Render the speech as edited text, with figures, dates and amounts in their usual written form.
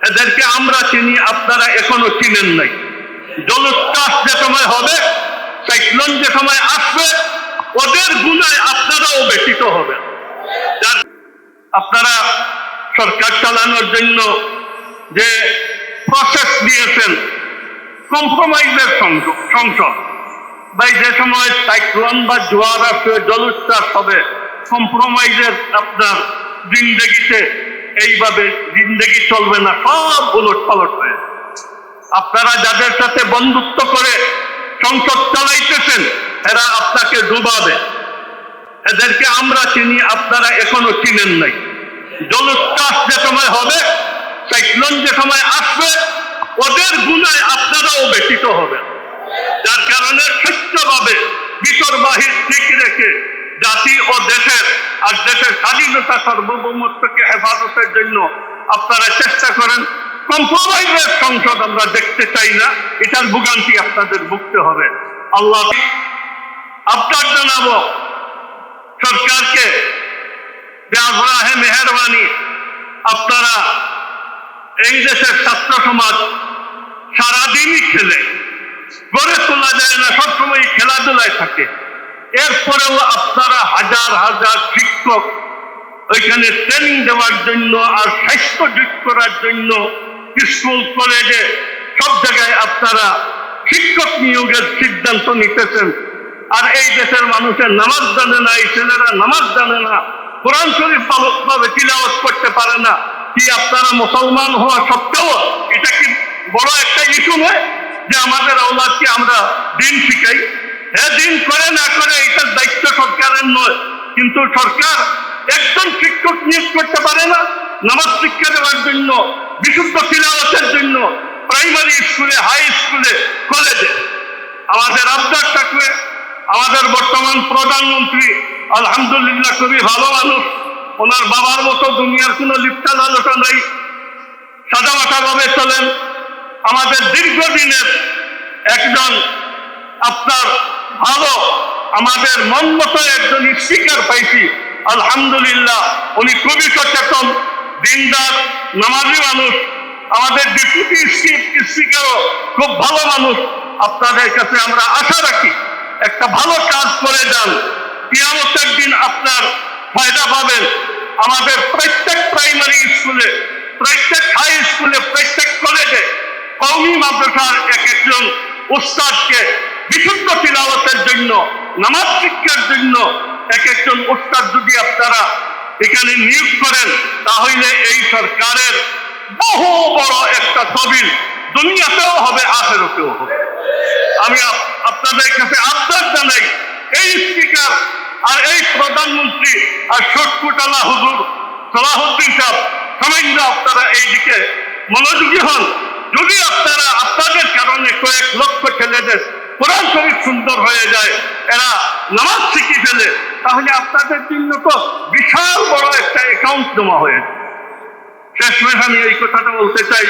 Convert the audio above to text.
এদেরকে আমরা চিনি, আপনারা এখনো চিনেন নাই। জলোচ্ছ্বাস যে সময় হবে, সাইক্লোন যে সময় আসবে, ওদের গুণায় আপনারাও ব্যতীত হবেন। আপনারা সরকার চালানোর জন্য যে প্রসেস দিয়েছেন, কম্প্রোমাইজের সংসদ, ভাই যে সময় সাইক্লোন বা জোয়ার আসবে, জলোচ্ছ্বাস হবে, কম্প্রোমাইজের আপনার জিন্দেগিতে এইভাবে জিন্দেগি চলবে না, সব উলট পালট হয়ে। আপনারা যাদের সাথে বন্ধুত্ব করে সংসদ চালাইতেছেন, এরা আপনাকে ডুবাবে। এদেরকে আমরা চিনি, আপনারা এখনো চিনেন নাই। জলোচ্ছ্বাস যে সময় হবে, সাইক্লোন যে সময় আসবে, ওদের গুণায় আপনারাও ব্যতীত হবেন। যার কারণে সত্যভাবে ভিতর বাহির ঠিক রেখে জাতি ও দেশের আর দেশের স্বাধীনতা সার্বভৌমত্বকে হেফাজতের জন্য আপনারা চেষ্টা করেন। কম্প্রোমাইজের সংসদ আমরা দেখতে চাই না, এটার ভোগান্তি আপনাদের ভুগতে হবে। আল্লাহ আপনার জানাবো সরকারকে যে আল্লাহে মেহেরবানি, আপনারা এই দেশের ছাত্র সমাজ সারাদিনই খেলে, গড়ে তোলা যায় না, সবসময় খেলাধুলায় থাকে। এরপরেও আপনারা হাজার হাজার শিক্ষক ওইখানে ট্রেনিং দেওয়ার জন্য আর স্বাস্থ্য যোগ করার জন্য স্কুল কলেজে সব জায়গায় আপনারা শিক্ষক নিয়োগের সিদ্ধান্ত নিতেছেন। আর এই দেশের মানুষের নামাজ জানে না, এই ছেলেরা নামাজ জানে না, কোরআন শরীফ ভাবে তিলাওয়াত করতে পারে না। কি আপনারা মুসলমান হওয়া সত্ত্বেও এটা কি বড় একটা ইস্যু নয় যে আমাদের আওলাদকে আমরা দিন শিখাই? হ্যাঁ, দিন করে না করে এটার দায়িত্ব সরকারের নয়, কিন্তু সরকার একজন শিক্ষক নিয়োগ করতে পারে না নামাজ শিক্ষা দেওয়ার জন্য, বিশুদ্ধ তিলাওয়াতের জন্য, প্রাইমারি স্কুলে, হাই স্কুলে, কলেজে। আমাদের আবদার থাকবে, আমাদের বর্তমান প্রধানমন্ত্রী আলহামদুলিল্লাহ খুবই ভালো মানুষ, ওনার বাবার মতো দুনিয়ার কোনো লিপ্তা লালসা নাই, সাদামাটা ভাবে চলেন। আমাদের দীর্ঘদিনের একজন আপনার ভালো, আমাদের মন মতো একজন স্পিকার পাইছি, আলহামদুলিল্লাহ উনি খুবই সচেতন, দিনদার, নামাজি মানুষ। আমাদের ডেপুটি স্পিকারও খুব ভালো মানুষ। আপনাদের কাছে আমরা আশা রাখি একটা ভালো কাজ করে যান, কিয়ামতের দিন আপনার ফায়দা পাবেন। আমাদের প্রত্যেক প্রাইমারি স্কুলে, প্রত্যেক হাই স্কুলে, প্রত্যেক কলেজে কওমি মাদ্রাসার এক একজন উস্তাদকে বিশুদ্ধ তিলাওয়াতের জন্য, নামাজ শিক্ষার জন্য এক একজন উস্তাদ যদি আপনারা এখানে নিয়োগ করেন, তাহলে এই সরকারের বহু বড় একটা তহবিল দুনিয়াতেও হবে, আখিরাতেও হবে। আমি আপনাদের কাছে আবদার জানাই, এই স্পিকার আর এই প্রধানমন্ত্রী আর শোটকুটালা হুজুর সালাহুদ্দিন সাহেব, সামান্য আপনারা এই দিকে মনোযোগী হন। যদি আপনারা আপনাদের কারণে কয়েক লক্ষ ছেলেদের কোরআন শরীফ সুন্দর হয়ে যায়, এরা নামাজ শিখে ফেলে, তাহলে আপনাদের জন্য তো বিশাল বড় একটা অ্যাকাউন্ট জমা হয়ে যায়। শেষমেশ আমি এই কথাটা বলতে চাই,